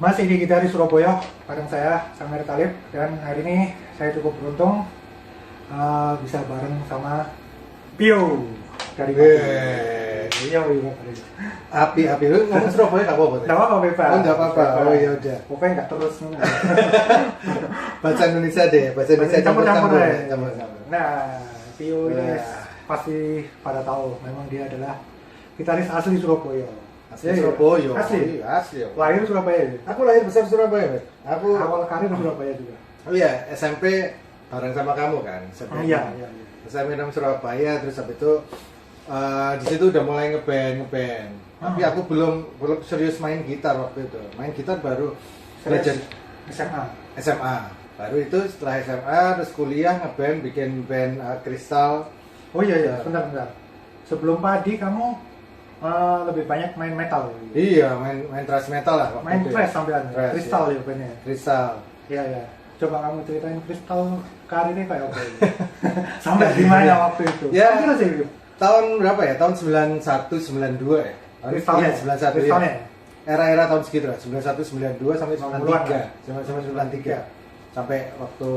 Masih di Gitaris Surabaya, bareng saya Samer Talib, dan hari ini saya cukup beruntung bisa bareng sama Pio dari Pio. Api lu ngomong Surabaya nggak apa-apa? Nggak apa-apa, Bebas. Oh nggak apa-apa. Oh ya udah. Pokoknya nggak terus. Bahasa Indonesia deh, bahasa Indonesia campur-campur ya. Campur-campur. Nah, Pio ini pasti pada tahu, memang dia adalah gitaris asli Surabaya. Asli Surabaya. Asli. Lahir Surabaya. Aku lahir besar Surabaya, Bet. Aku Awal karir di Surabaya juga. Oh iya, SMP bareng sama kamu kan. SMP. Iya. SMP 6 Surabaya, terus habis itu di situ udah mulai ngeband. Tapi aku belum serius main gitar waktu itu. Main gitar baru belajar SMA. Baru itu setelah SMA terus kuliah ngeband, bikin band Kristal. Oh iya, bentar. Sebelum Padi kamu lebih banyak main metal. Iya, main thrash metal lah waktu Main itu. thrash sampean. Kristal ya bandnya. Kristal. Iya. Coba kamu ceritain Kristal karirnya kayak apa ini? Sampai di mana waktu itu? Ya. Kira sih. Tahun berapa ya? Tahun 91 92 ya? Kristalnya. Iya, 91 Kristalnya. ya. Era-era tahun segitu lah, 91 92 sampai 90-an. 93. Sampai 93. Sampai waktu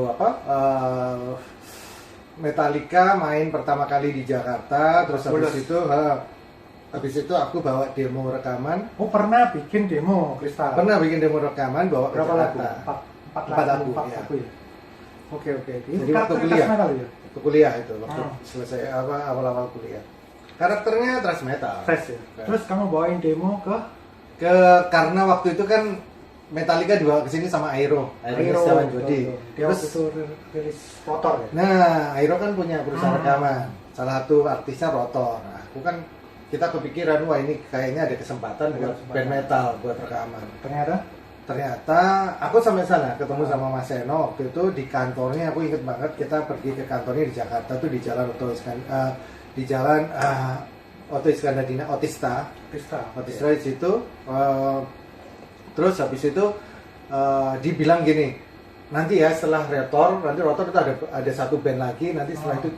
Metallica main pertama kali di Jakarta, terus habis itu aku bawa demo rekaman. Oh, pernah bikin demo Kristal. Pernah bikin demo rekaman bawa ke Berapa lagu? Jakarta. 4 lagu ya. ya. Oke. Jadi waktu kuliah. Kali ya? Waktu kuliah itu, waktu selesai awal-awal kuliah. Karakternya thrash metal. Thrash ya. Terus kamu bawain demo karena waktu itu kan Metallica dibawa ke sini sama Airo Setiawan Jodi. Dia waktu itu rilis Rotor ya. Nah, Airo kan punya perusahaan rekaman. Salah satu artisnya Rotor. Nah, kita kepikiran wah ini kayaknya ada kesempatan buat band metal buat rekaman. Ternyata aku sampai sana ketemu sama Mas Seno waktu itu di kantornya. Aku inget banget kita pergi ke kantornya di Jakarta tuh di jalan Oto Iskandar Otista di situ. Terus habis itu dibilang gini, nanti ya setelah Rotor itu ada satu band lagi, nanti setelah itu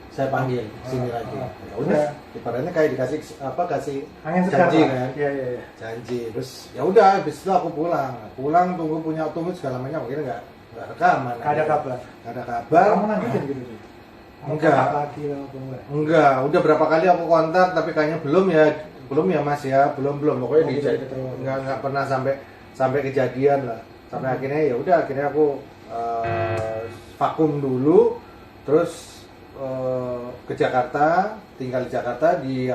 saya panggil sini lagi. Ya udah, ibaratnya kayak dikasih kasih janji kan. Iya. Janji. Terus ya udah, habis itu aku pulang tunggu segala macam, akhirnya nggak rekaman. Nggak ada kabar. Kamu nangisin gitu sih? Enggak, udah berapa kali aku kontak tapi kayaknya belum ya Mas ya, belum pokoknya nggak pernah sampai kejadian lah. Sampai akhirnya aku vakum dulu, terus ke Jakarta, tinggal di Jakarta di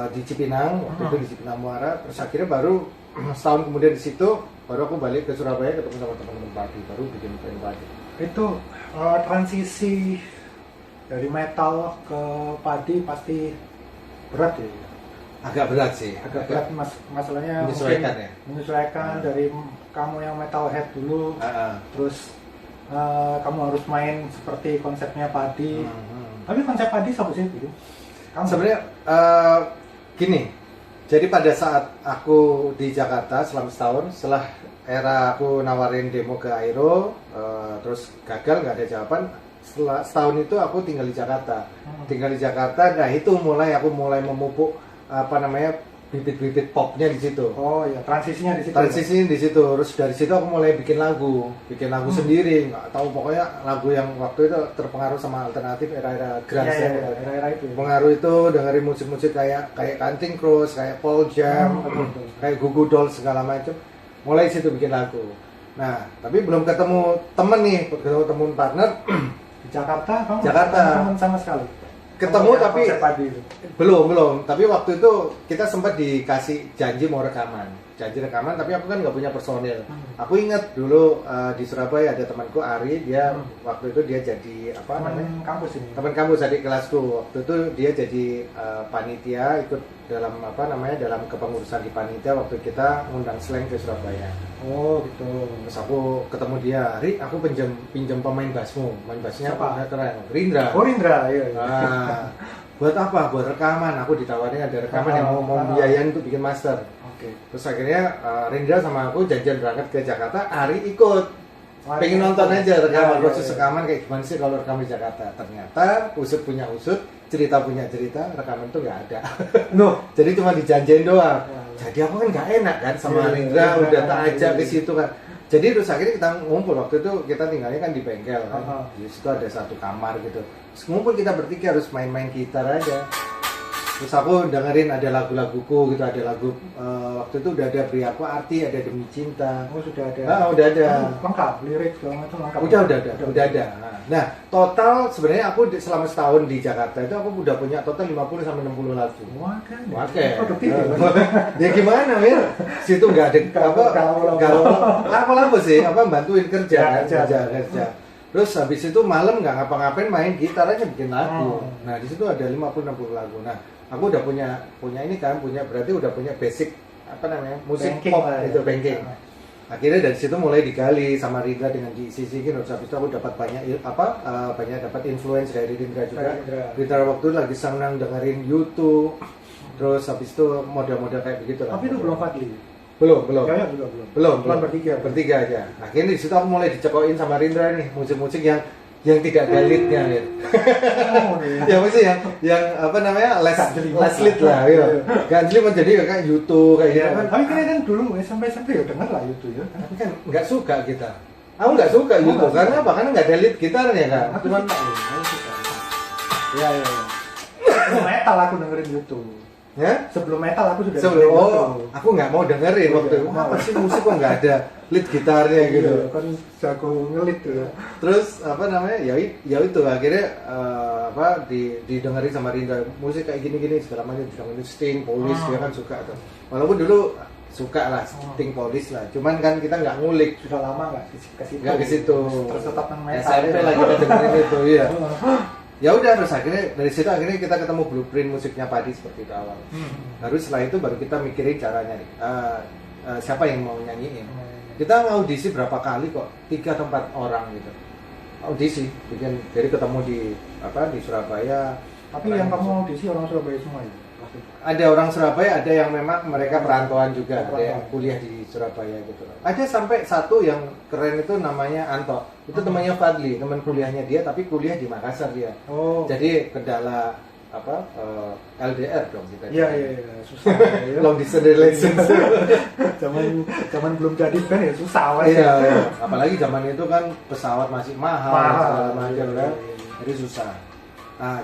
di Cipinang, waktu itu di Cipinang Muara. Terus akhirnya baru setahun kemudian di situ baru aku balik ke Surabaya ketemu sama teman-teman Padi, baru bikin band Padi. Itu transisi dari metal ke Padi pasti berat ya? Agak berat sih. Agak berat masalahnya menyesuaikan dari kamu yang metalhead dulu, terus kamu harus main seperti konsepnya Padi. Tapi konsep Padi apa sih itu? Sebenarnya gini. Jadi pada saat aku di Jakarta selama setahun, setelah era aku nawarin demo ke Airo, terus gagal nggak ada jawaban. Setelah setahun itu aku tinggal di Jakarta. Nah itu aku mulai memupuk bibit-bibit popnya di situ. Oh iya, transisinya di situ. Terus dari situ aku mulai bikin lagu sendiri. Nggak tahu, pokoknya lagu yang waktu itu terpengaruh sama alternatif era-era grunge. Era itu. Pengaruh itu dengerin musik-musik kayak Counting Crows, kayak Paul Jam, kayak Goo Goo Dolls segala macam. Mulai situ bikin lagu. Nah, tapi belum ketemu temen partner di Jakarta. Teman sama sekali. Ketemu tapi belum. Tapi waktu itu kita sempat dikasih janji mau rekaman, tapi aku kan nggak punya personil. Aku ingat dulu di Surabaya ada temanku Ari, dia waktu itu dia jadi teman kampus adik kelasku. Waktu itu dia jadi panitia, ikut dalam dalam kepengurusan di panitia waktu kita ngundang slang ke Surabaya. Oh gitu. Terus aku ketemu dia, Ri, aku pinjam pemain bassmu. Main bassnya apa? Keren. Rindra. Oh Rindra, iya. Buat apa? Buat rekaman. Aku ditawarin ada rekaman yang mau biayain untuk bikin master. Oke. Terus akhirnya Rindra sama aku janjian berangkat ke Jakarta. Ari ikut. Pengen nonton aja rekaman, proses rekaman kayak gimana sih kalau rekam di Jakarta. Ternyata usut punya usut, cerita punya cerita, rekaman tuh nggak ada. Jadi cuma dijanjiin doang. Jadi aku kan nggak enak kan sama Rindra, udah tak ajak ke situ kan. Jadi terus akhirnya kita ngumpul, waktu itu kita tinggalnya kan di bengkel kan. Di situ ada satu kamar gitu. Terus ngumpul kita bertiga harus main-main gitar aja. Terus aku dengerin ada lagu-laguku gitu, ada lagu waktu itu udah ada Beri Aku Arti, ada Demi Cinta. Oh sudah ada. Udah ada. Lengkap, lirik segala macam lengkap. Udah ada. Nah, total sebenarnya aku selama setahun di Jakarta itu aku udah punya total 50 sampai 60 lagu. Wah kan. Oke. Ya gimana, Mir? Situ enggak ada apa lagu sih, bantuin kerja. Terus habis itu malam nggak ngapa-ngapain, main gitar aja bikin lagu. Nah, di situ ada 50-60 lagu. Nah, aku udah punya ini kan, berarti udah punya basic musik banking, pop itu banking. Akhirnya dari situ mulai digali sama Rindra dengan diisi-isi gitu. Terus habis itu aku dapat banyak dapat influence dari Rindra juga. Rindra waktu itu lagi senang dengerin YouTube. Terus habis itu model-model kayak begitu lah. Tapi itu belum Fadli. Belum. Belum. Bertiga aja. Akhirnya di situ aku mulai dicekokin sama Rindra nih musik-musik yang tidak ada leadnya ya. Ya maksudnya yang last lead lah ya. Ganjli menjadi kayak YouTube kayak gitu kan. Tapi kan dulu SMP ya denger lah YouTube ya. Tapi kan nggak suka kita. Aku nggak suka YouTube karena apa? Karena nggak ada lead gitarnya kan. Cuman ya. Metal aku dengerin YouTube. Ya? Sebelum metal aku sudah dengerin. Aku nggak mau dengerin waktu itu. Apa sih musik kok nggak ada lead gitarnya gitu? Kan jago ngelit tuh. Terus ya itu akhirnya didengerin sama Rindra musik kayak gini segala macam, Sting, Police dia kan suka tuh. Walaupun dulu suka lah Sting, Police lah. Cuman kan kita nggak ngulik. Sudah lama nggak ke situ. Tersetap nang metal. SMP lah kita dengerin itu ya. Ya udah, terus akhirnya dari situ kita ketemu blueprint musiknya Padi seperti itu awal. Baru setelah itu baru kita mikirin caranya siapa yang mau nyanyiin. Kita ngaudisi berapa kali kok, 3 atau 4 orang gitu. Audisi, jadi ketemu di Surabaya. Tapi yang kamu audisi orang Surabaya semua ya? Ada orang Surabaya, ada yang memang mereka perantauan juga, ada yang kuliah di Surabaya gitu. Ada sampai satu yang keren itu namanya Anto. Itu temannya Fadli, teman kuliahnya dia tapi kuliah di Makassar dia. Jadi kendala LDR dong kita. Iya, susah. Long distance relationship. Zaman belum jadi band ya susah aja. Iya. Apalagi zaman itu kan pesawat masih mahal segala macam kan. Jadi susah. Nah,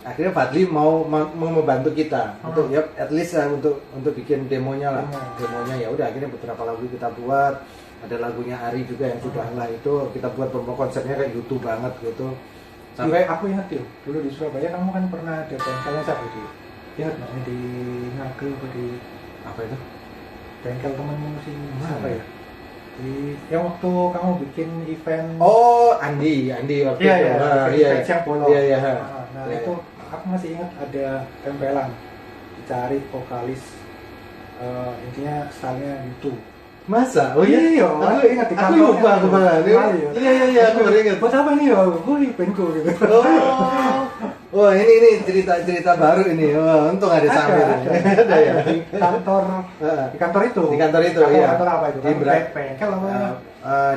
akhirnya Fadli mau membantu kita untuk ya at least untuk bikin demonya lah. Demonya ya udah, akhirnya beberapa lagu kita buat. Ada lagunya Ari juga yang sudah lah itu kita buat konsepnya kayak YouTube banget gitu. Sampai aku ingat tuh dulu di Surabaya kamu kan pernah ada bengkelnya siapa itu? Ingat nggak di Ngagel atau di apa itu? Bengkel temenmu sih siapa ya? Yang waktu kamu bikin event. Andi waktu itu. Iya. Siang bolong. Iya. Nah, itu aku masih ingat ada tempelan dicari vokalis intinya stylenya YouTube. Masa? Iya, aku ingat di kantor. Aku lupa kemana. Iya, aku baru ingat. Buat apa ini ya? Eventku gitu. Wah, ini cerita baru ini. Wah, untung ada sambil. Ada ya. Di kantor itu. Iya. Kantor apa itu? Di bengkel apa?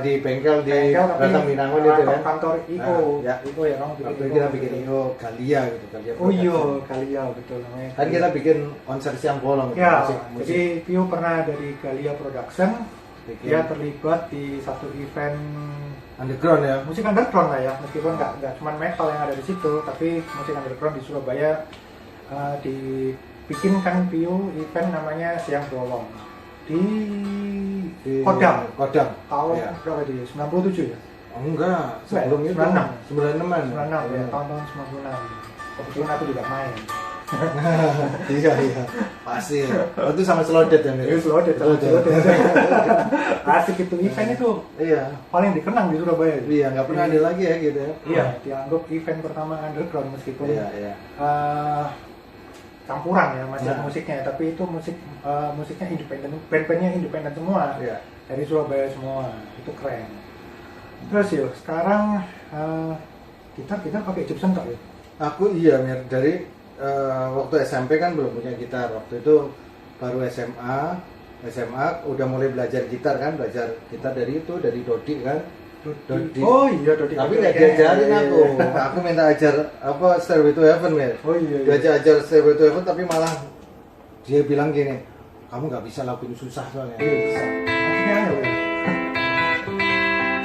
Di bengkel di Batang Binangun itu kan. Kantor IO. IO ya kamu bikin. Kita bikin IO Galia gitu, Galia. Iya, Galia betul namanya. Kan kita bikin konser siang bolong. Ya, jadi Pio pernah dari Galia Production. Dia terlibat di satu event underground ya, musik underground lah ya, meskipun nggak cuma metal yang ada di situ, tapi musik underground di Surabaya. Dibikinkan Pio event namanya Siang Bolong di Kodam tahun berapa itu? 97 ya? Enggak, sebelumnya 96 ya, tahun 96. Kebetulan aku juga main. Iya pasti. Itu sama Slodet ya? Slodet. Asik itu event itu. Iya. Paling dikenang di Surabaya. Iya, nggak pernah ada lagi ya gitu ya. Iya, dianggap event pertama underground meskipun iya. Campuran ya musiknya, tapi itu musiknya independen, band-bandnya independen semua. Iya. Dari Surabaya semua. Itu keren. Terus yuk, sekarang kita pakai Gibson tak ya? Aku iya, dari waktu SMP kan belum punya gitar. Waktu itu baru SMA udah mulai belajar gitar kan, belajar gitar dari Dodi kan. Dodi. Oh iya Dodi. Tapi nggak diajarin aku. Aku minta ajar apa Stairway to Heaven ya. Oh iya. Diajar Stairway to Heaven tapi malah dia bilang gini, kamu nggak bisa lakuin susah soalnya. Iya bisa. Akhirnya ya.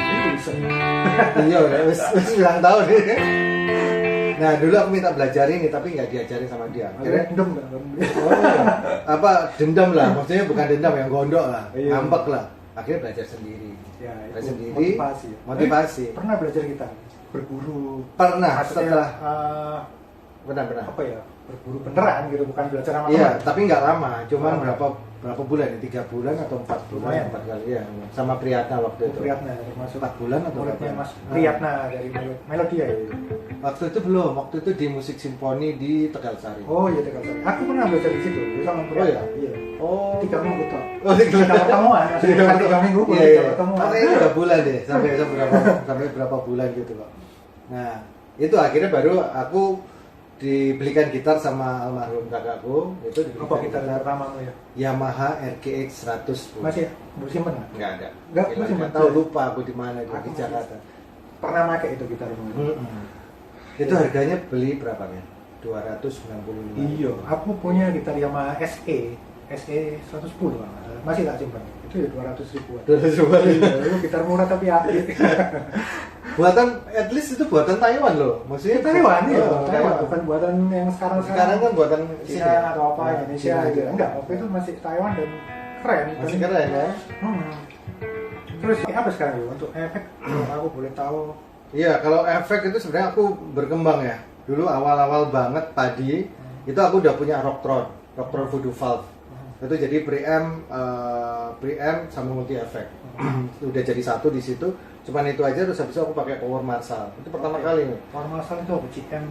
Itu bisa. Iya udah wis bilang tahu deh. Nah dulu aku minta belajar ini tapi nggak diajarin sama dia. Akhirnya dendam. oh, apa dendam lah, maksudnya bukan dendam yang gondok lah, Iya. ngambek lah. Akhirnya belajar sendiri. Ya, Belajar sendiri. Motivasi. Pernah belajar gitar? Berburu. Pernah Maksudnya, setelah pernah. pernah. Apa ya? Berburu beneran gitu, bukan belajar sama Iya, teman. tapi nggak lama, cuman Lama. berapa bulan ya? 3 bulan atau 4 bulan? Lumayan. 4 kali ya. Sama Priyatna waktu itu. Priyatna termasuk 4 bulan atau muridnya berapa? Mas Priyatna dari Melodia ya. Waktu itu belum, waktu itu di musik simfoni di Tegalsari. Oh iya Tegalsari. Aku pernah belajar di situ, sama Priyatna. Iya. Oh. 3 minggu toh. Oh, 3 Kita pertemuan, maksudnya bukan 3 minggu, Iya, iya. pertemuan. Makanya 3 bulan deh, sampai berapa bulan gitu kok. Nah, itu akhirnya baru aku dibelikan gitar sama almarhum kakakku, itu dibelikan Apa gitar pertamamu ya? Yamaha RGX 100. Masih simpen nggak? Enggak ada. Nggak, Gila, masih nggak ada. tahu, lupa aku di mana di Aku Jakarta. Pernah pakai itu gitarmu? Itu harganya beli berapa ya? 295. Iya, aku punya gitar Yamaha SE 110 masih tak simpan. Itu ya 200 ribuan. 200 ribuan. Iya, itu gitar murah tapi apik. Buatan, at least itu buatan Taiwan loh. Maksudnya Taiwan ya, Oh, Taiwan bukan buatan yang sekarang Sekarang kan buatan Cina sini. atau apa Nah, Indonesia Cina gitu. aja. Enggak, waktu itu masih Taiwan dan keren. Masih keren ya. Hmm. Terus apa sekarang ya untuk efek? Kalau aku boleh tahu. Iya, kalau efek itu sebenarnya aku berkembang ya. Dulu awal-awal banget padi, itu aku udah punya Rocktron Voodoo Valve. Itu jadi preamp sama multi efek. Udah jadi satu di situ. Cuman itu aja, terus habis itu aku pakai Power Marshall. Itu pertama kali nih. Power Marshall itu apa? CM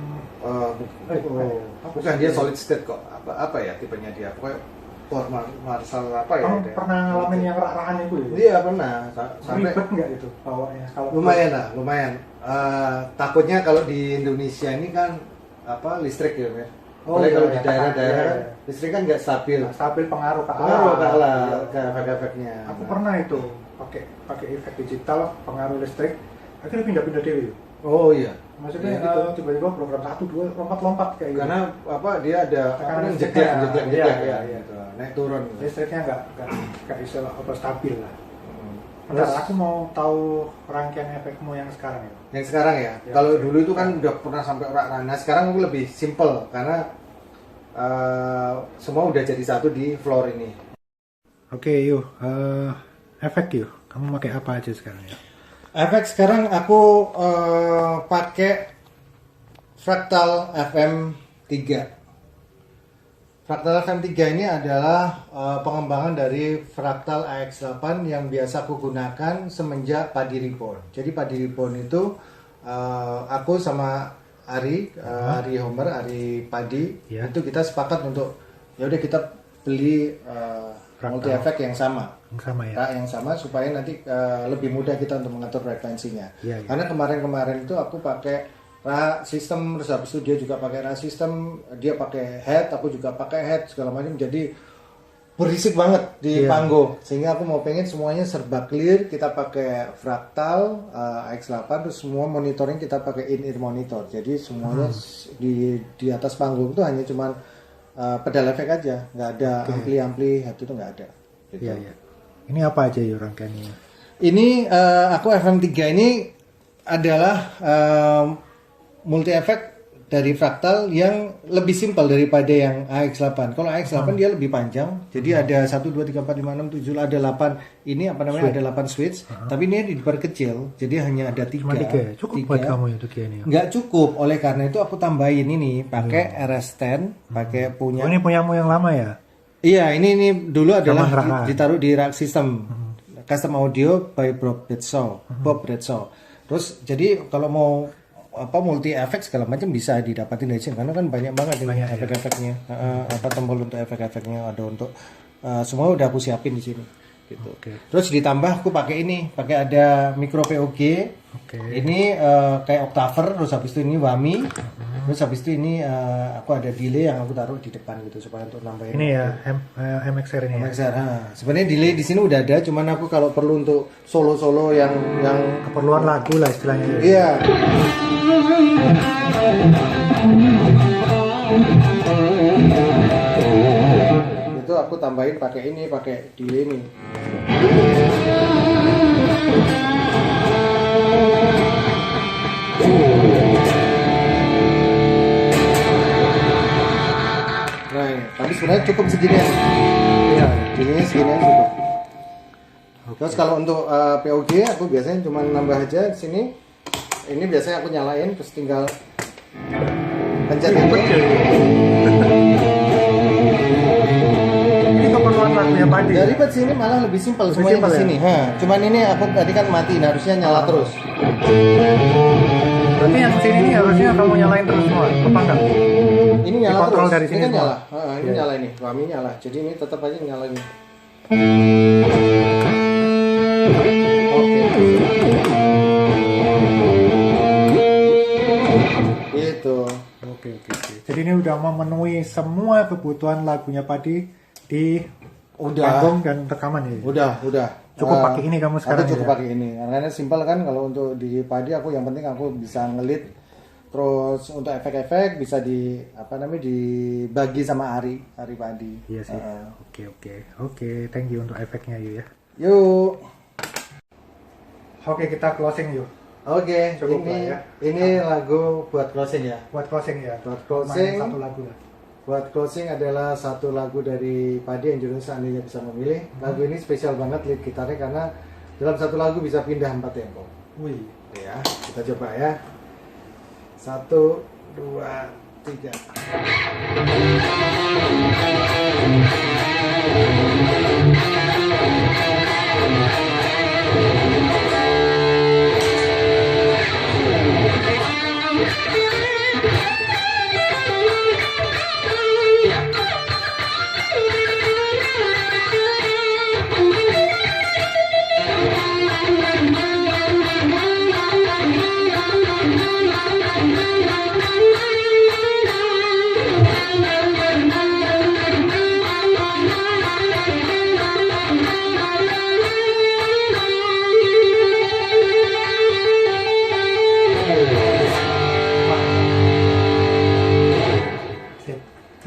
Bukan dia solid state kok. Apa ya tipenya dia? Pokoknya Power Marshall apa ya? Kamu dia? pernah ngalamin yang rak-rakan itu ya? Iya pernah. Sampai Ribet nggak itu bawanya? Kalau lumayan lah, lumayan. Takutnya kalau di Indonesia ini kan apa listrik ya, ya. Oh, Apalagi iya, kalau iya, di daerah-daerah iya, kan iya. listrik kan nggak stabil. nggak stabil pengaruh ke Pengaruh ke alat, Iya. ke efek-efeknya. Aku pernah itu pakai efek digital pengaruh listrik akhirnya pindah-pindah dewi. Oh iya. Maksudnya Ya, gitu. tiba-tiba program 1, 2 lompat-lompat kayak gitu. Karena apa dia ada Tekanan apa listriknya. jeglek Iya, ya, iya. gitu. Naik turun. Listriknya nggak bisa apa stabil lah. Terus Bentar, aku mau tahu rangkaian efekmu yang sekarang ya. yang sekarang ya, Ya, kalau oke. dulu itu kan udah pernah sampai rak-rakan. Nah sekarang aku lebih simple karena semua udah jadi satu di floor ini. Oke, yuk. Efek yuk. Kamu pakai apa aja sekarang ya? Efek sekarang aku pakai Fractal FM3. Fractal FM3 ini adalah pengembangan dari Fractal AX8 yang biasa aku gunakan semenjak Padi Reborn. Jadi Padi Reborn itu aku sama Ari Homer, Ari Padi, Ya. itu kita sepakat untuk ya udah kita beli multi efek yang sama. Yang sama ya. Rak yang sama supaya nanti lebih mudah kita untuk mengatur frekuensinya. Iya, iya. Karena kemarin itu aku pakai rak sistem, terus habis itu dia juga pakai rak sistem, dia pakai head, aku juga pakai head segala macam, jadi berisik banget di Iya. panggung. Sehingga aku mau pengen semuanya serba clear, kita pakai Fractal AX8, terus semua monitoring kita pakai in-ear monitor. Jadi semuanya di atas panggung itu hanya cuman pedal efek aja, nggak ada ampli-ampli, itu nggak ada. Gitu. Iya, iya. Ini apa aja yuk rangkaiannya? Ini aku FM3 ini adalah multi efek dari Fractal yang lebih simpel daripada yang AX8. Kalau AX8 dia lebih panjang, jadi ada 1 2 3 4 5 6 7 ada 8 ini apa namanya ada 8 switch, tapi ini diperkecil jadi hanya ada 3. Cuma 3. Cukup buat kamu ya untuk ini. Nggak cukup, oleh karena itu aku tambahin ini pakai RS10, pakai punya. Oh, ini punyamu yang lama ya? Iya, ini dulu adalah Zaman rakan. ditaruh di rack system. Custom audio by Bob Bradshaw. Terus jadi kalau mau apa multi efek segala macam bisa didapatin dari sini karena kan banyak banget ini Banyak, ya. efek-efeknya. Apa tombol untuk efek-efeknya ada untuk semua udah aku siapin di sini. gitu. Terus ditambah aku pakai ini, pakai ada micro POG. Ini kayak octaver, terus habis itu ini wami. Terus habis itu ini aku ada delay yang aku taruh di depan gitu supaya untuk nambahin. Ini ya MXR ini. MXR. Sebenarnya delay di sini udah ada, cuman aku kalau perlu untuk solo-solo yang keperluan lagu lah istilahnya. Iya. Itu aku tambahin pakai ini, pakai delay ini. Nah, tapi sebenarnya cukup segini ya. Iya, segini aja cukup. Terus kalau untuk POG aku biasanya cuma nambah aja di sini. Ini biasanya aku nyalain terus tinggal pencet itu. Ini keperluan lagunya Padi. Dari sini malah lebih simpel semuanya di sini. Ya? Cuman ini aku tadi kan mati, harusnya nyala terus. Berarti yang sini ini harusnya kamu nyalain terus semua, apa enggak? Ini nyala terus. Dari sini ini kan nyala. Ini nyala ini, wami nyala. Jadi ini tetap aja nyala ini. Oke. Gitu. Oke. Jadi ini udah memenuhi semua kebutuhan lagunya Padi di panggung dan rekaman ya. Udah. Cukup pakai ini kamu sekarang. Cukup pakai ini. Karena simpel kan kalau untuk di Padi aku yang penting aku bisa ngelit. Terus untuk efek-efek bisa dibagi sama Ari Padi. Iya sih. Oke. Thank you untuk efeknya ya. Yuk. Oke, kita closing yuk. Oke, cukup ini lagu buat closing ya. Buat closing. Satu lagu lah. Buat closing adalah satu lagu dari Padi yang judulnya Seandainya Bisa Memilih. Lagu ini spesial banget lead gitarnya karena dalam satu lagu bisa pindah 4 tempo. Wih. Ya, kita coba ya. 1, 2, 3.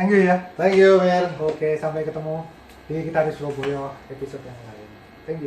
Thank you ya. Thank you, Mer. Oke, sampai ketemu di kita di Surabaya episode yang lain.